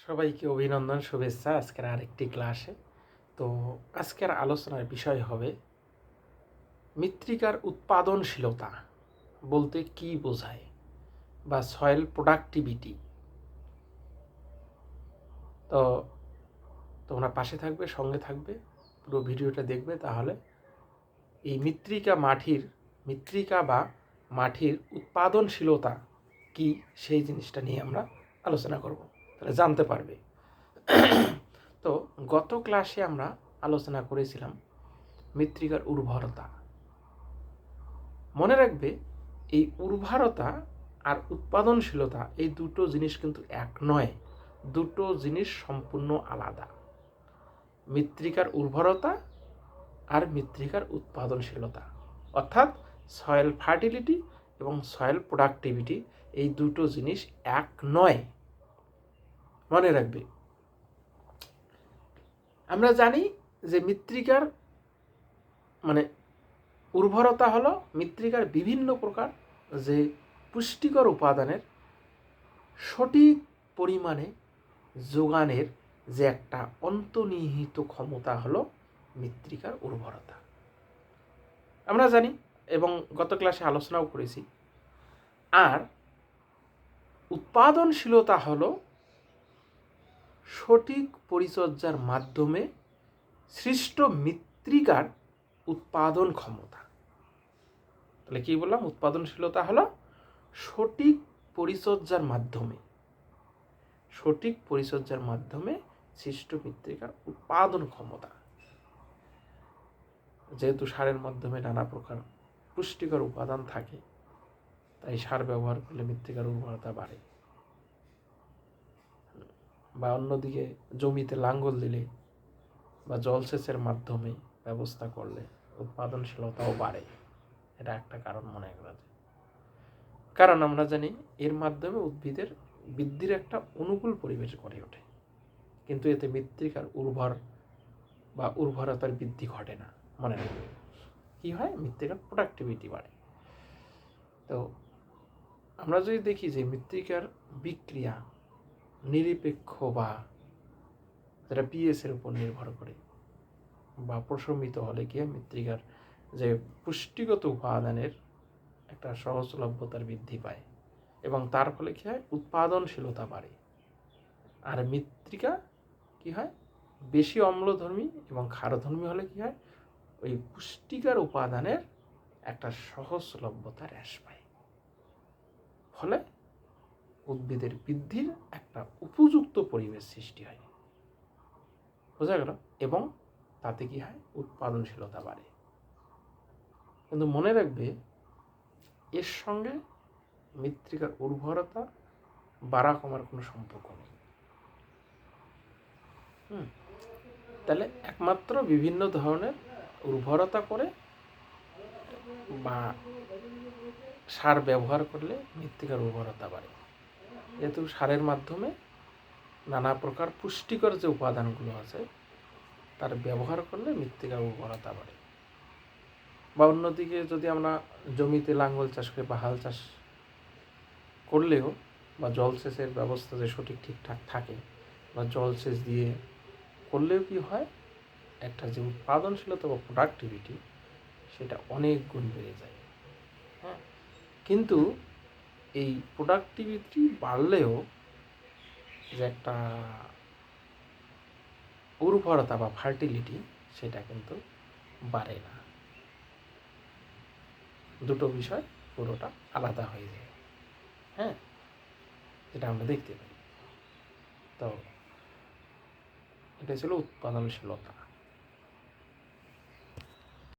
সবাইকে অভিনন্দন, শুভেচ্ছা আজকের আরেকটি ক্লাসে। তো আজকের আলোচনার বিষয় হবে মৃত্তিকার উৎপাদনশীলতা বলতে কি বোঝায় বা সয়েল প্রোডাক্টিভিটি। তো তোমরা পাশে থাকবে, সঙ্গে থাকবে, পুরো ভিডিওটা দেখবে, তাহলে এই মৃত্তিকা বা মাটির উৎপাদনশীলতা কি সেই জিনিসটা নিয়ে আমরা আলোচনা করব, তাহলে জানতে পারবে। তো গত ক্লাসে আমরা আলোচনা করেছিলাম মৃত্তিকার উর্বরতা। মনে রাখবে, এই উর্বরতা আর উৎপাদনশীলতা এই দুটো জিনিস কিন্তু এক নয়, দুটো জিনিস সম্পূর্ণ আলাদা। মৃত্তিকার উর্বরতা আর মৃত্তিকার উৎপাদনশীলতা, অর্থাৎ সয়েল ফার্টিলিটি এবং সয়েল প্রোডাক্টিভিটি, এই দুটো জিনিস এক নয়, মনে রাখবে। আমরা জানি যে মৃত্তিকার উর্বরতা হলো মৃত্তিকার বিভিন্ন প্রকার যে পুষ্টিকর উপাদানের সঠিক পরিমাণে যোগানের যে একটা অন্তর্নিহিত ক্ষমতা হলো মৃত্তিকার উর্বরতা। আমরা জানি এবং গত ক্লাসে আলোচনাও করেছি। আর উৎপাদনশীলতা হলো সঠিক পরিচর্যার মাধ্যমে সৃষ্ট মৃত্তিকার উৎপাদন ক্ষমতা। তাহলে কি বললাম? উৎপাদনশীলতা হলো সঠিক পরিচর্যার মাধ্যমে সৃষ্ট মৃত্তিকার উৎপাদন ক্ষমতা। যেহেতু সারের মাধ্যমে নানা প্রকার পুষ্টিকর উপাদান থাকে, তাই সার ব্যবহার করলে মৃত্তিকার উর্বরতা বাড়ে। বা অন্যদিকে জমিতে লাঙ্গল দিলে বা জলসেচের মাধ্যমে ব্যবস্থা করলে উৎপাদনশীলতাও বাড়ে। এটা একটা কারণ মনে করা যায়। কারণ আমরা জানি এর মাধ্যমে উদ্ভিদের বৃদ্ধির একটা অনুকূল পরিবেশ গড়ে ওঠে, কিন্তু এতে মৃত্তিকার উর্বরতার বৃদ্ধি ঘটে না। মনে রাখবে, কি হয়? মৃত্তিকার প্রোডাক্টিভিটি বাড়ে। তো আমরা যদি দেখি যে মৃত্তিকার বিক্রিয়া নিরপেক্ষ বা যেটা পিএস এর উপর নির্ভর করে বা প্রশমিত হলে কি হয়, মৃত্তিকার যে পুষ্টিগত উপাদানের একটা সহজলভ্যতার বৃদ্ধি পায় এবং তার ফলে কি হয়? উৎপাদনশীলতা বাড়ে। আর মৃত্তিকা কি হয়? বেশি অম্লধর্মী এবং ক্ষারধর্মী হলে কি হয়? ওই পুষ্টিকর উপাদানের একটা সহজলভ্যতা হ্রাস পায়, ফলে উদ্ভিদের বৃদ্ধির একটা উপযুক্ত পরিবেশ সৃষ্টি হয়। বোঝা গেল? এবং তাতে কি হয়? উৎপাদনশীলতা বাড়ে। কিন্তু মনে রাখবে, এর সঙ্গে মৃত্তিকার উর্বরতা বাড়া কমার কোনো সম্পর্ক নেই। তাহলে একমাত্র বিভিন্ন ধরনের উর্বরতা করে বা সার ব্যবহার করলে মৃত্তিকার উর্বরতা বাড়ে। যেহেতু সারের মাধ্যমে নানা প্রকার পুষ্টিকর যে উপাদানগুলো আছে তার ব্যবহার করলে মৃত্তিকার উর্বরতা বাড়ে। বা অন্যদিকে যদি আমরা জমিতে লাঙ্গল চাষ করি বা হাল চাষ করলেও বা জলসেচের ব্যবস্থা যে সঠিক ঠিকঠাক থাকে বা জলসেচ দিয়ে করলেও কি হয়? একটা যে উৎপাদনশীলতা বা প্রোডাক্টিভিটি, সেটা অনেক গুণ বেড়ে যায়। হ্যাঁ, কিন্তু এই প্রোডাক্টিভিটি বাড়লেও যে একটা উর্বরতা বা ফার্টিলিটি, সেটা কিন্তু বাড়ে না। দুটো বিষয় পুরোটা আলাদা হয়ে যায়। হ্যাঁ, যেটা আমরা দেখতে পাই। তো এটা ছিল উৎপাদনশীলতা।